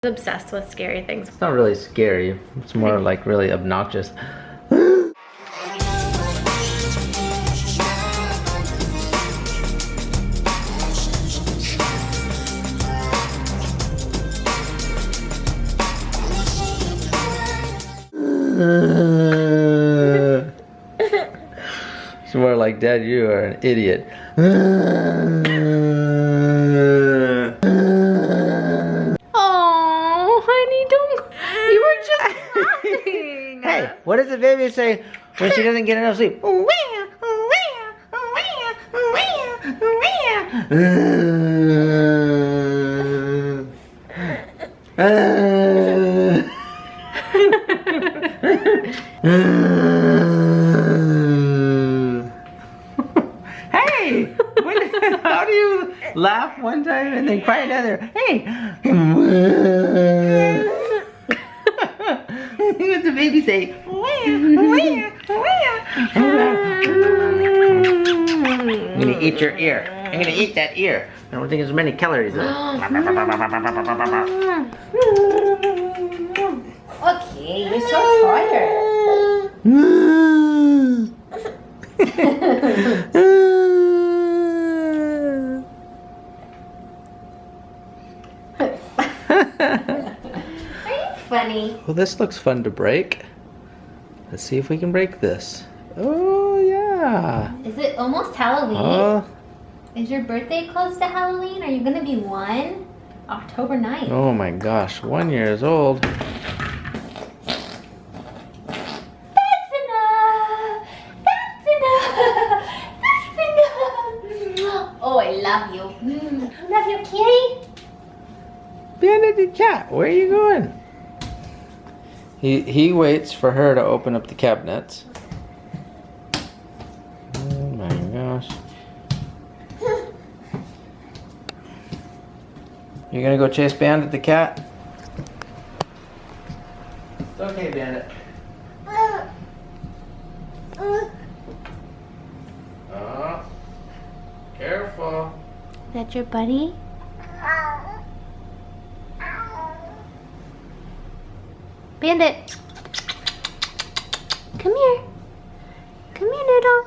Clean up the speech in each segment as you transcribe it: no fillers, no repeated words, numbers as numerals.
Obsessed with scary things. It's not really scary. It's more like really obnoxious. It's more like, Dad, you are an idiot. Oh, honey, don't. You were just laughing. Hey, what does the baby say when she doesn't get enough sleep? Hey, how do you laugh one time and then cry another? Hey. What's the baby say? I'm gonna eat your ear. I'm gonna eat that ear. I don't think there's many calories in it. Okay, you're so tired. Are you funny? Well, this looks fun to break. Let's see if we can break this. Oh, yeah. Is it almost Halloween? Oh, Is your birthday close to Halloween? Are you gonna be 1? October 9th. oh my gosh, 1 year old. That's enough! That's enough! That's enough! Oh, I love you. Love you, kitty? Bandit the cat, where are you going? He waits for her to open up the cabinets. Oh my gosh. You gonna go chase Bandit the cat? It's okay, Bandit. Oh, careful. Is that your buddy? Bandit. Come here. Come here, Noodle.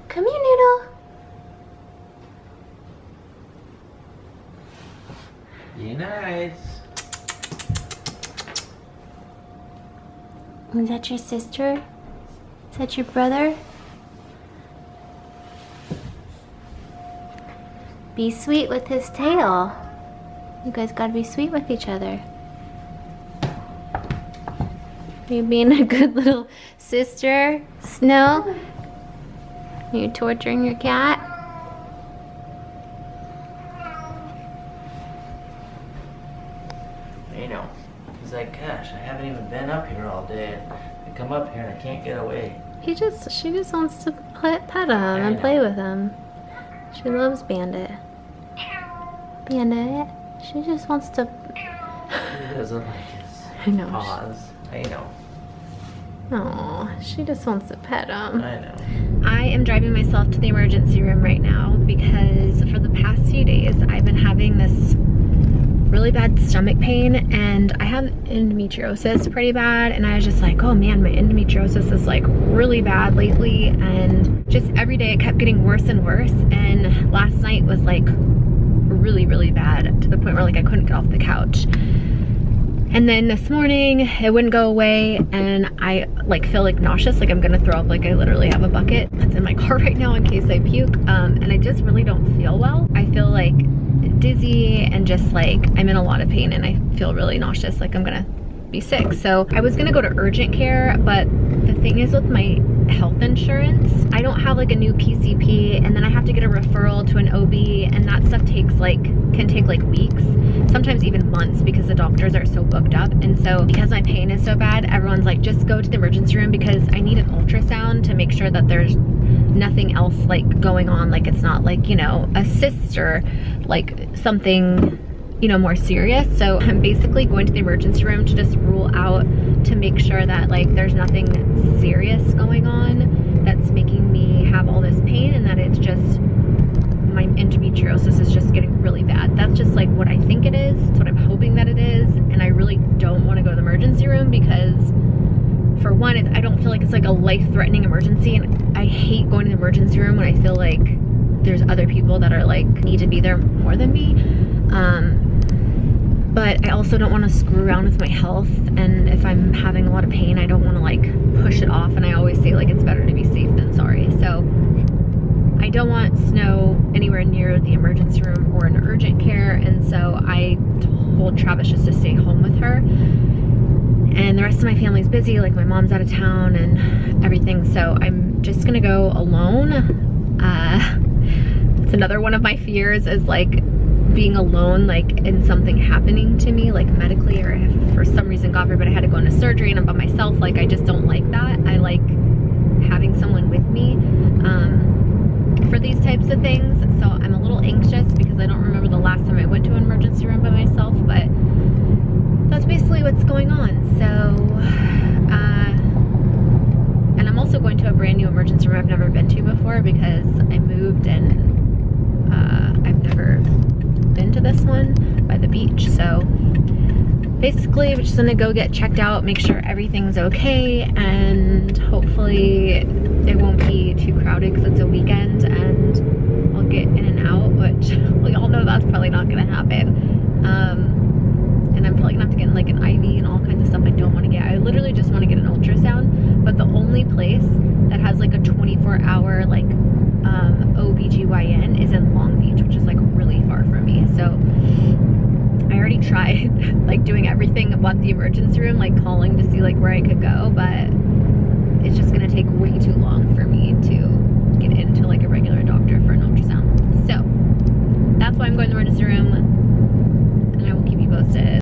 Come here, Noodle. Be nice. Is that your sister? Is that your brother? Be sweet with his tail. You guys gotta be sweet with each other. Are you being a good little sister, Snow? Are you torturing your cat? You know, he's like, gosh, I haven't even been up here all day. I come up here and I can't get away. She just wants to pet him and know. play with him. She loves Bandit. Bandit, she just wants to. He doesn't like his I know. paws. I know. Oh, she just wants to pet him. I know. I am driving myself to the emergency room right now because for the past few days I've been having this really bad stomach pain and I have endometriosis pretty bad, and I was just like, oh man, my endometriosis is like really bad lately, and just every day it kept getting worse and worse, and last night was like really bad to the point where like I couldn't get off the couch. And then this morning it wouldn't go away and I like feel like nauseous, like I'm gonna throw up, like I literally have a bucket that's in my car right now in case I puke, and I just really don't feel well. I feel like dizzy and just like I'm in a lot of pain and I feel really nauseous, like I'm gonna be sick. So I was gonna go to urgent care, but the thing is with my health insurance, I don't have like a new PCP, and then I have to get a referral to an OB, and that stuff can take like weeks, sometimes even months, because the doctors are so booked up. And so because my pain is so bad, everyone's like, just go to the emergency room because I need an ultrasound to make sure that there's nothing else like going on, like it's not like, you know, a cyst or like something, you know, more serious. So I'm basically going to the emergency room to just rule out, to make sure that like there's nothing serious going on that's making me have all this pain, and that it's just my endometriosis is just getting really bad. That's just like what I think it is. It's what I'm hoping that it is. And I really don't want to go to the emergency room because, for one, I don't feel like it's like a life-threatening emergency, and I hate going to the emergency room when I feel like there's other people that are like need to be there more than me. But I also don't want to screw around with my health, and if I'm having a lot of pain, I don't want to like push it off, and I always say like it's better to be safe than sorry. So I don't want Snow anywhere near the emergency room or in urgent care, and so I told Travis just to stay home with her. And the rest of my family's busy, like my mom's out of town and everything, so I'm just gonna go alone. It's another one of my fears is like being alone, like and something happening to me, like medically, or if for some reason, God forbid, I had to go into surgery and I'm by myself. Like I just don't like that. I like having someone with me for these types of things. So I'm a little anxious because I don't remember the last time I went to an emergency room by myself, but that's basically what's going on. So and I'm also going to a brand new emergency room I've never been to before because I moved and I've never been to this one by the beach. So basically we're just gonna go get checked out, make sure everything's okay, and hopefully it won't be too crowded because it's a weekend and I'll get in and out, which we all know that's probably not gonna happen. And I'm probably gonna have to get like an IV and all kinds of stuff I don't want to get. I literally just want to get an ultrasound, but the only place that has like a 24-hour like OBGYN is in Long Beach, which is like really far from me. So I already tried like doing everything about the emergency room, like calling to see like where I could go, but it's just gonna take way too long for me to get into like a regular doctor for an ultrasound. So that's why I'm going to the emergency room, and I will keep you posted.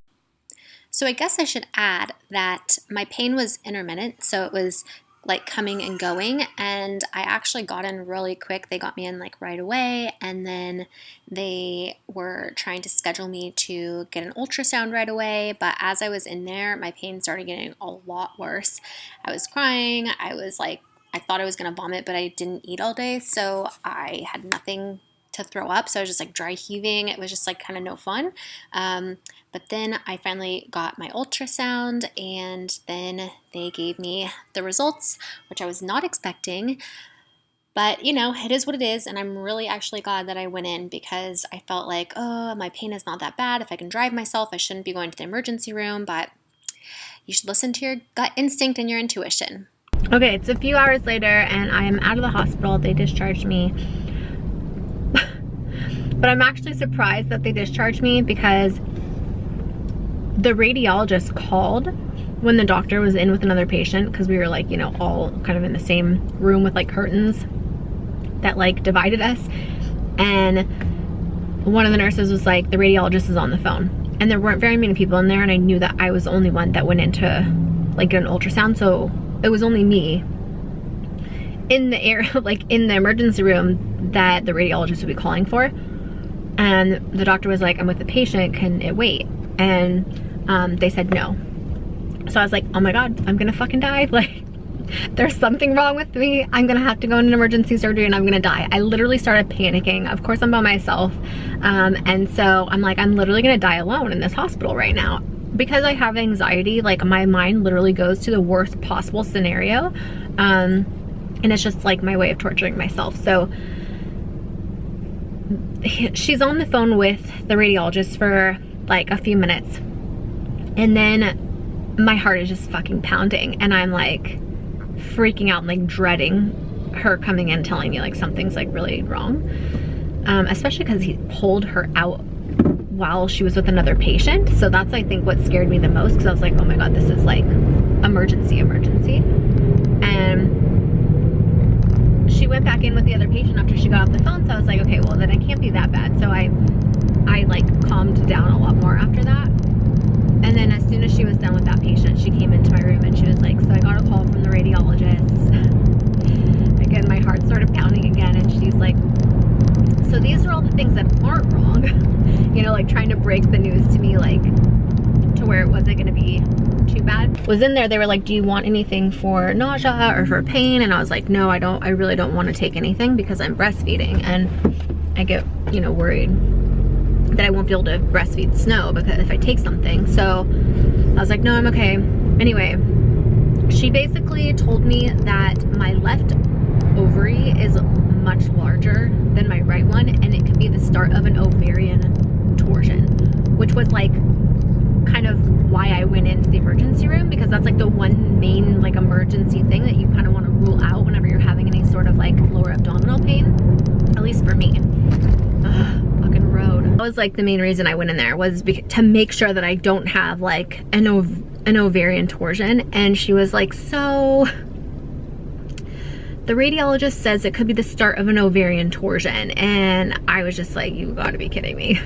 So I guess I should add that my pain was intermittent, so it was like coming and going, and I actually got in really quick. They got me in like right away, and then they were trying to schedule me to get an ultrasound right away, but as I was in there, my pain started getting a lot worse. I was crying. I was like, I thought I was gonna vomit, but I didn't eat all day, so I had nothing to throw up, so I was just like dry heaving. It was just like kind of no fun. But then I finally got my ultrasound, and then they gave me the results, which I was not expecting. But, you know, it is what it is, and I'm really actually glad that I went in because I felt like, oh, my pain is not that bad. If I can drive myself, I shouldn't be going to the emergency room, but you should listen to your gut instinct and your intuition. Okay, it's a few hours later, and I am out of the hospital. They discharged me. But I'm actually surprised that they discharged me because the radiologist called when the doctor was in with another patient, because we were like, you know, all kind of in the same room with like curtains that like divided us. And one of the nurses was like, the radiologist is on the phone. And there weren't very many people in there, and I knew that I was the only one that went in to like get an ultrasound. So it was only me in the air, like in the emergency room that the radiologist would be calling for. And the doctor was like, I'm with the patient, can it wait? And they said no. So I was like, oh my God, I'm gonna fucking die. Like, there's something wrong with me. I'm gonna have to go into emergency surgery and I'm gonna die. I literally started panicking. Of course I'm by myself. And so I'm like, I'm literally gonna die alone in this hospital right now. Because I have anxiety, like my mind literally goes to the worst possible scenario. And it's just like my way of torturing myself. So she's on the phone with the radiologist for like a few minutes, and then my heart is just fucking pounding, and I'm like freaking out and like dreading her coming in telling me like something's like really wrong, especially because he pulled her out while she was with another patient. So that's, I think, what scared me the most, because I was like, oh my God, this is like emergency. And she went back in with the other patient after she got off the phone, so I was like, okay, well then it can't be that bad. So I like calmed down a lot more after that. And then as soon as she was done with that patient, she came into my room and she was like, so I got a call from the radiologist. Again, my heart started pounding again, and she's like, so these are all the things that aren't wrong. You know, like trying to break the news to me, like to where it wasn't gonna be too bad. Was in there, they were like, do you want anything for nausea or for pain? And I was like, no, I really don't want to take anything because I'm breastfeeding. And I get, you know, worried that I won't be able to breastfeed Snow because if I take something. So I was like, no, I'm okay. Anyway, she basically told me that my left ovary is much larger than my right one, and it could be the start of an ovarian torsion, which was like kind of why I went into the emergency room, because that's like the one main like emergency thing that you kind of want to rule out whenever you're having any sort of like lower abdominal pain, at least for me. Ugh, fucking road. That was like the main reason I went in there, was to make sure that I don't have like an ovarian torsion. And she was like, so the radiologist says it could be the start of an ovarian torsion. And I was just like, you gotta be kidding me.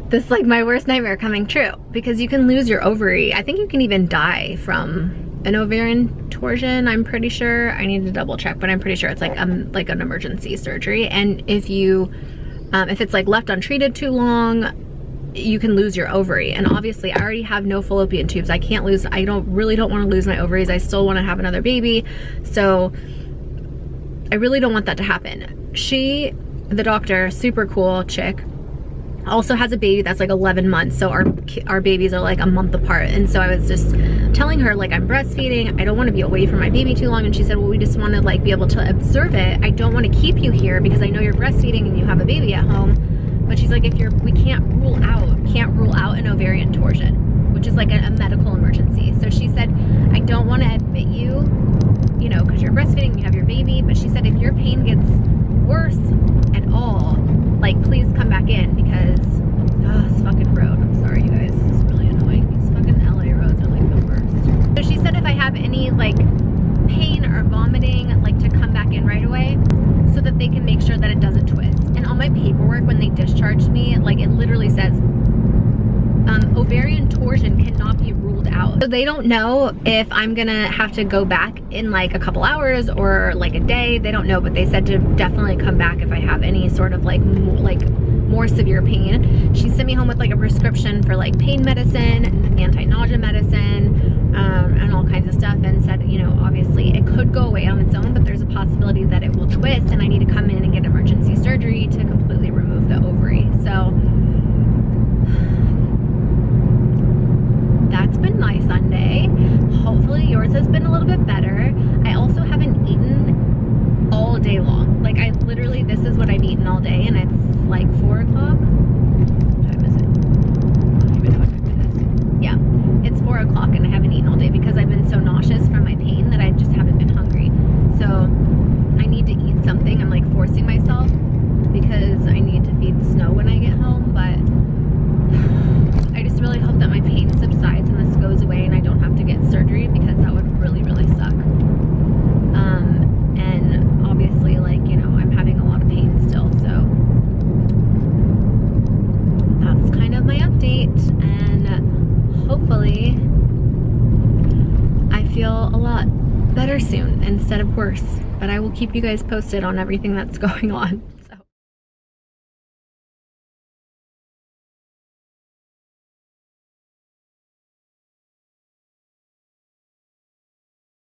This is like my worst nightmare coming true, because you can lose your ovary. I think you can even die from an ovarian torsion, I'm pretty sure. I need to double check, but I'm pretty sure it's like an emergency surgery. And if you, if it's like left untreated too long, you can lose your ovary. And obviously I already have no fallopian tubes. I really don't want to lose my ovaries. I still want to have another baby. So I really don't want that to happen. The doctor, super cool chick, also has a baby that's like 11 months. So our babies are like a month apart. And so I was just telling her, like, I'm breastfeeding. I don't want to be away from my baby too long. And she said, well, we just want to like be able to observe it. I don't want to keep you here because I know you're breastfeeding and you have a baby at home. But she's like, we can't rule out an ovarian torsion, which is like a medical emergency. So she said, I don't want to admit you, you know, because you're breastfeeding, you have your baby. But she said, if your pain gets worse at all, like, please come back in, because this fucking road. I'm sorry, you guys. This is really annoying. These fucking LA roads are like the worst. So she said if I have any like pain or vomiting, like to come back in right away, so that they can make sure that it doesn't twist. And on my paperwork when they discharged me, like, it literally says ovarian torsion cannot be ruled out. So they don't know if I'm gonna have to go back in like a couple hours or like a day. They don't know, but they said to definitely come back if I have any sort of like more severe pain. She sent me home with like a prescription for like pain medicine, anti-nausea medicine, and all kinds of stuff, and said, you know, obviously it could go away on its own, but there's a possibility that it will twist and I need to come in and get emergency surgery to completely remove the ovary. So that's been my Sunday. Hopefully yours has been a little bit better. I also haven't eaten all day long. Like, I literally, this is what I've eaten all day, and it's like 4 o'clock. What time is it? I don't even know what time it is. Yeah, it's 4 o'clock and I haven't eaten all day because I've been so nauseous from my pain that I just haven't been hungry. So I need to eat something. I'm like forcing myself because I need to feed Snow when I get home, but I just really hope that my pain subsides and this goes away and I don't have to get surgery, because that would really, really suck. And obviously, like, you know, I'm having a lot of pain still, so that's kind of my update, and hopefully I feel a lot better soon instead of worse. But I will keep you guys posted on everything that's going on.